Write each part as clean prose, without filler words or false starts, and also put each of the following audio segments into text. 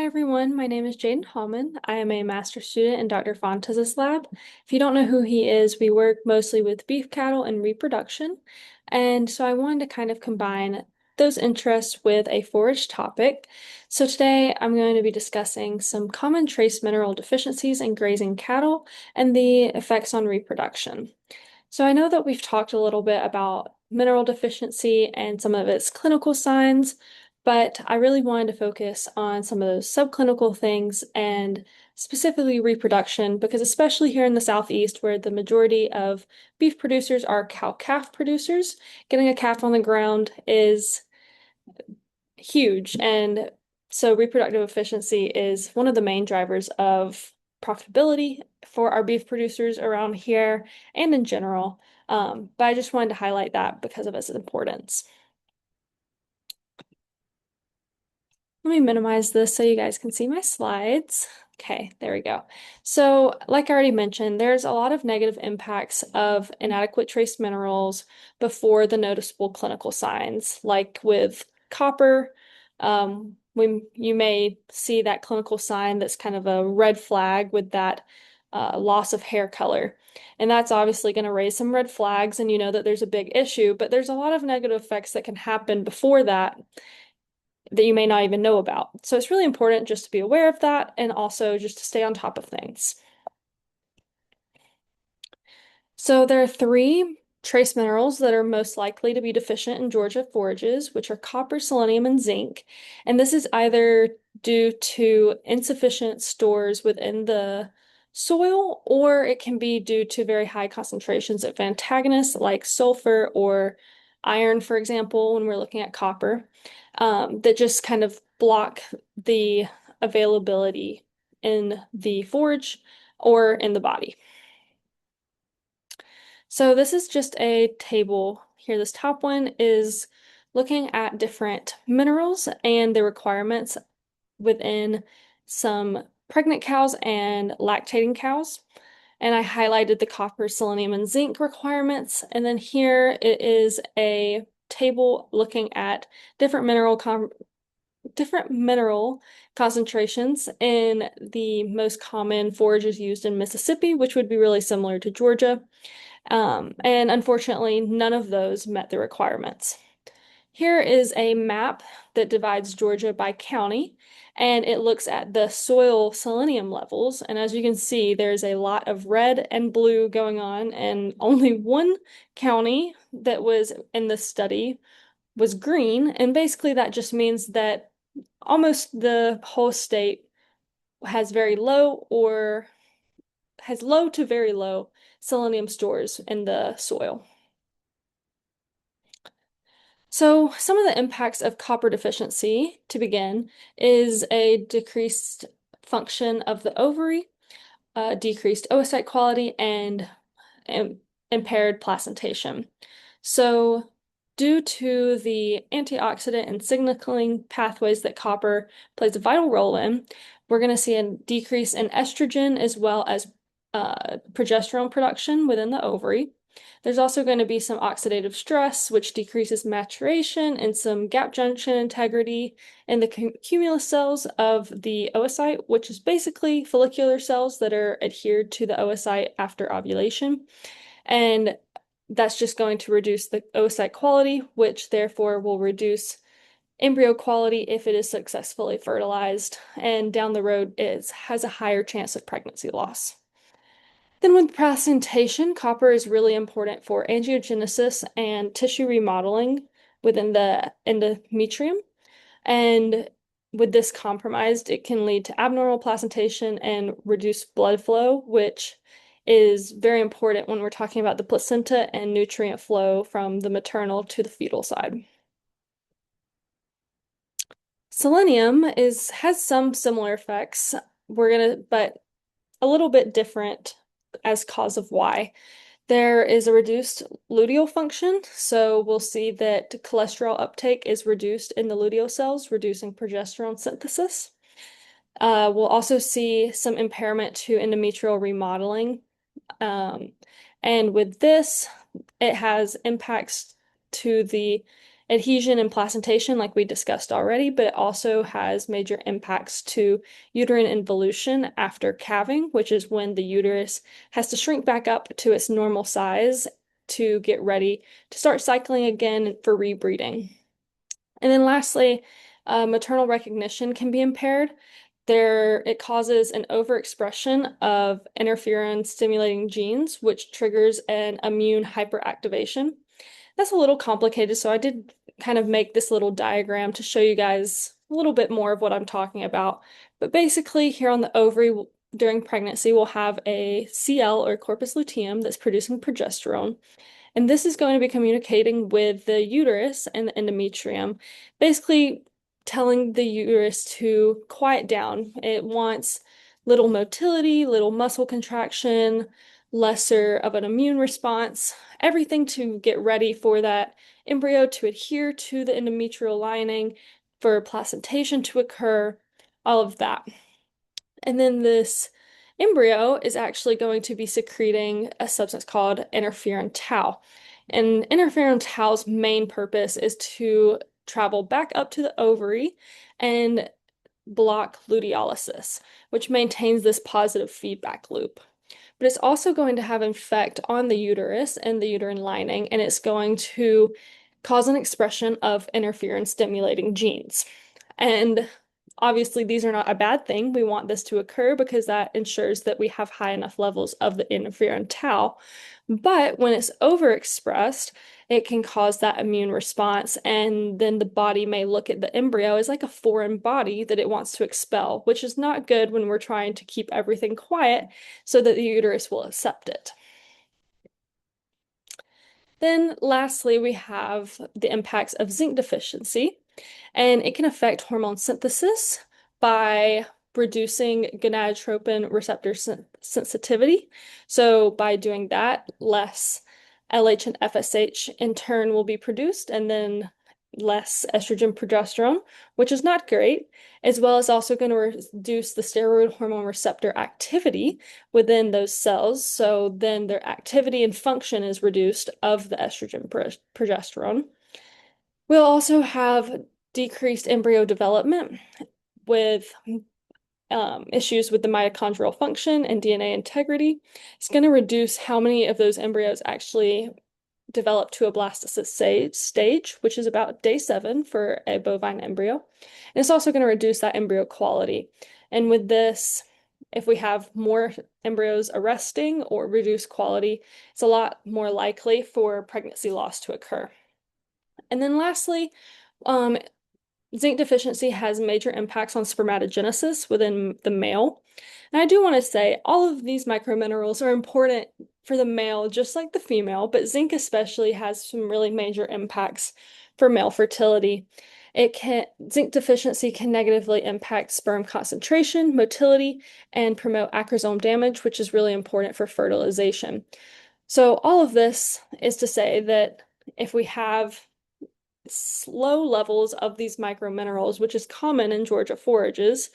everyone, my name is Jaden Hallman. I am a master's student in Dr. Fontez's lab. If you don't know who he is, we work mostly with beef cattle and reproduction. And so I wanted to kind of combine those interests with a forage topic. So today I'm going to be discussing some common trace mineral deficiencies in grazing cattle and the effects on reproduction. So I know that we've talked a little bit about mineral deficiency and some of its clinical signs, but I really wanted to focus on some of those subclinical things and specifically reproduction, because especially here in the Southeast, where the majority of beef producers are cow-calf producers, getting a calf on the ground is huge. And so reproductive efficiency is one of the main drivers of profitability for our beef producers around here and in general. But I just wanted to highlight that because of its importance. Let me minimize this so you guys can see my slides. Okay, there we go. So, like I already mentioned, there's a lot of negative impacts of inadequate trace minerals before the noticeable clinical signs, like with copper. When you may see that clinical sign that's kind of a red flag with that loss of hair color. And that's obviously going to raise some red flags, and you know that there's a big issue, but there's a lot of negative effects that can happen before that that you may not even know about. So it's really important just to be aware of that and also just to stay on top of things. So there are three trace minerals that are most likely to be deficient in Georgia forages, which are copper, selenium, and zinc. And this is either due to insufficient stores within the soil, or it can be due to very high concentrations of antagonists like sulfur or iron, for example, when we're looking at copper, that just kind of block the availability in the forage or in the body. So this is just a table here. This top one is looking at different minerals and the requirements within some pregnant cows and lactating cows. And I highlighted the copper, selenium, and zinc requirements. And then here it is a table looking at different mineral concentrations in the most common forages used in Mississippi, which would be really similar to Georgia. And unfortunately, none of those met the requirements. Here is a map that divides Georgia by county, and it looks at the soil selenium levels. And as you can see, there's a lot of red and blue going on, and only one county that was in the study was green. And basically, that just means that almost the whole state has very low or has low to very low selenium stores in the soil. So, some of the impacts of copper deficiency, to begin, is a decreased function of the ovary, decreased oocyte quality, and impaired placentation. So, due to the antioxidant and signaling pathways that copper plays a vital role in, we're going to see a decrease in estrogen as well as progesterone production within the ovary. There's also going to be some oxidative stress, which decreases maturation and some gap junction integrity in the cumulus cells of the oocyte, which is basically follicular cells that are adhered to the oocyte after ovulation. And that's just going to reduce the oocyte quality, which therefore will reduce embryo quality if it is successfully fertilized. And down the road, it has a higher chance of pregnancy loss. Then with placentation, copper is really important for angiogenesis and tissue remodeling within the endometrium. And with this compromised, it can lead to abnormal placentation and reduced blood flow, which is very important when we're talking about the placenta and nutrient flow from the maternal to the fetal side. Selenium has some similar effects. But a little bit different as cause of why. There is a reduced luteal function, so we'll see that cholesterol uptake is reduced in the luteal cells, reducing progesterone synthesis. We'll also see some impairment to endometrial remodeling. And with this, it has impacts to the adhesion and placentation, like we discussed already, but it also has major impacts to uterine involution after calving, which is when the uterus has to shrink back up to its normal size to get ready to start cycling again for rebreeding. And then lastly, maternal recognition can be impaired. It causes an overexpression of interferon stimulating genes, which triggers an immune hyperactivation. That's a little complicated, so I did kind of make this little diagram to show you guys a little bit more of what I'm talking about. But basically, here on the ovary during pregnancy, we'll have a CL or corpus luteum that's producing progesterone. And this is going to be communicating with the uterus and the endometrium, basically telling the uterus to quiet down. It wants little motility, little muscle contraction, lesser of an immune response, everything to get ready for that embryo to adhere to the endometrial lining, for placentation to occur, all of that. And then this embryo is actually going to be secreting a substance called interferon tau. And interferon tau's main purpose is to travel back up to the ovary and block luteolysis, which maintains this positive feedback loop. But it's also going to have an effect on the uterus and the uterine lining, and it's going to cause an expression of interferon stimulating genes. And obviously, these are not a bad thing. We want this to occur because that ensures that we have high enough levels of the interferon tau. But when it's overexpressed, it can cause that immune response, and then the body may look at the embryo as like a foreign body that it wants to expel, which is not good when we're trying to keep everything quiet so that the uterus will accept it. Then lastly, we have the impacts of zinc deficiency, and it can affect hormone synthesis by reducing gonadotropin receptor sensitivity. So by doing that, less LH and FSH in turn will be produced, and then less estrogen progesterone, which is not great, as well as also going to reduce the steroid hormone receptor activity within those cells. So then their activity and function is reduced of the estrogen progesterone. We'll also have decreased embryo development with issues with the mitochondrial function and DNA integrity. It's going to reduce how many of those embryos actually develop to a blastocyst stage, which is about day 7 for a bovine embryo. And it's also going to reduce that embryo quality. And with this, if we have more embryos arresting or reduced quality, it's a lot more likely for pregnancy loss to occur. And then lastly, zinc deficiency has major impacts on spermatogenesis within the male. And I do want to say all of these microminerals are important for the male, just like the female, but zinc especially has some really major impacts for male fertility. Zinc deficiency can negatively impact sperm concentration, motility, and promote acrosome damage, which is really important for fertilization. So all of this is to say that if we have low levels of these microminerals, which is common in Georgia forages,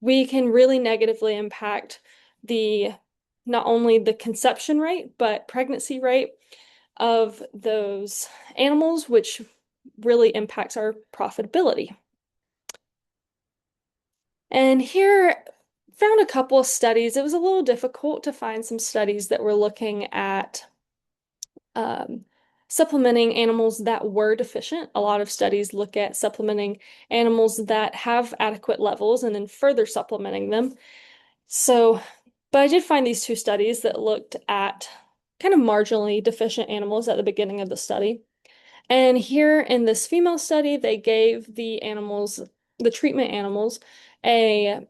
we can really negatively impact not only the conception rate, but pregnancy rate of those animals, which really impacts our profitability. And here, found a couple of studies. It was a little difficult to find some studies that were looking at supplementing animals that were deficient. A lot of studies look at supplementing animals that have adequate levels and then further supplementing them. But I did find these 2 studies that looked at kind of marginally deficient animals at the beginning of the study. And here in this female study, they gave the treatment animals, a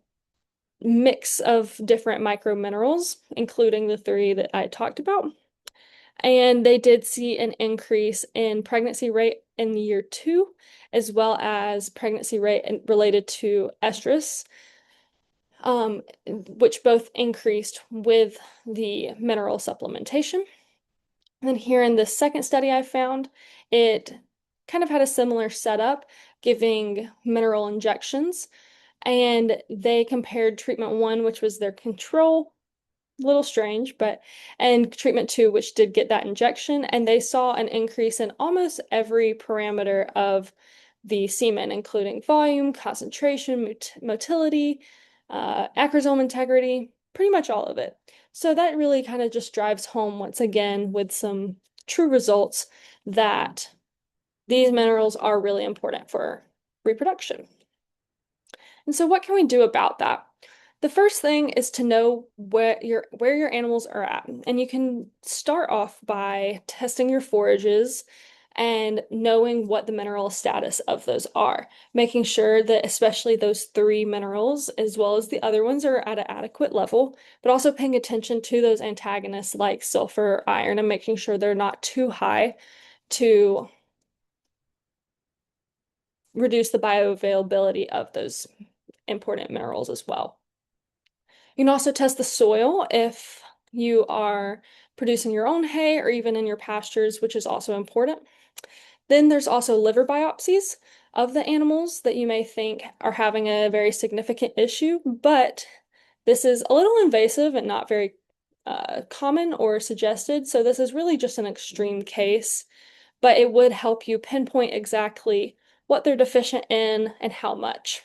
mix of different microminerals, including the 3 that I talked about. And they did see an increase in pregnancy rate in year 2, as well as pregnancy rate related to estrus, which both increased with the mineral supplementation. And here in the second study I found, it kind of had a similar setup, giving mineral injections. And they compared treatment 1, which was their control, a little strange, but and treatment two, which did get that injection, and they saw an increase in almost every parameter of the semen, including volume, concentration, motility, acrosome integrity, pretty much all of it. So that really kind of just drives home once again with some true results that these minerals are really important for reproduction. And so what can we do about that? The first thing is to know where your animals are at. And you can start off by testing your forages and knowing what the mineral status of those are, making sure that especially those three minerals, as well as the other ones, are at an adequate level, but also paying attention to those antagonists like sulfur or iron and making sure they're not too high to reduce the bioavailability of those important minerals as well. You can also test the soil if you are producing your own hay or even in your pastures, which is also important. Then there's also liver biopsies of the animals that you may think are having a very significant issue, but this is a little invasive and not very common or suggested. So this is really just an extreme case, but it would help you pinpoint exactly what they're deficient in and how much.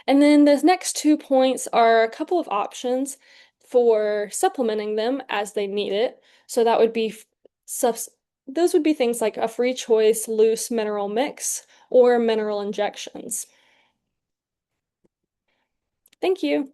And then the next 2 points are a couple of options for supplementing them as they need it. So that would be subs those would be things like a free choice loose mineral mix or mineral injections. Thank you.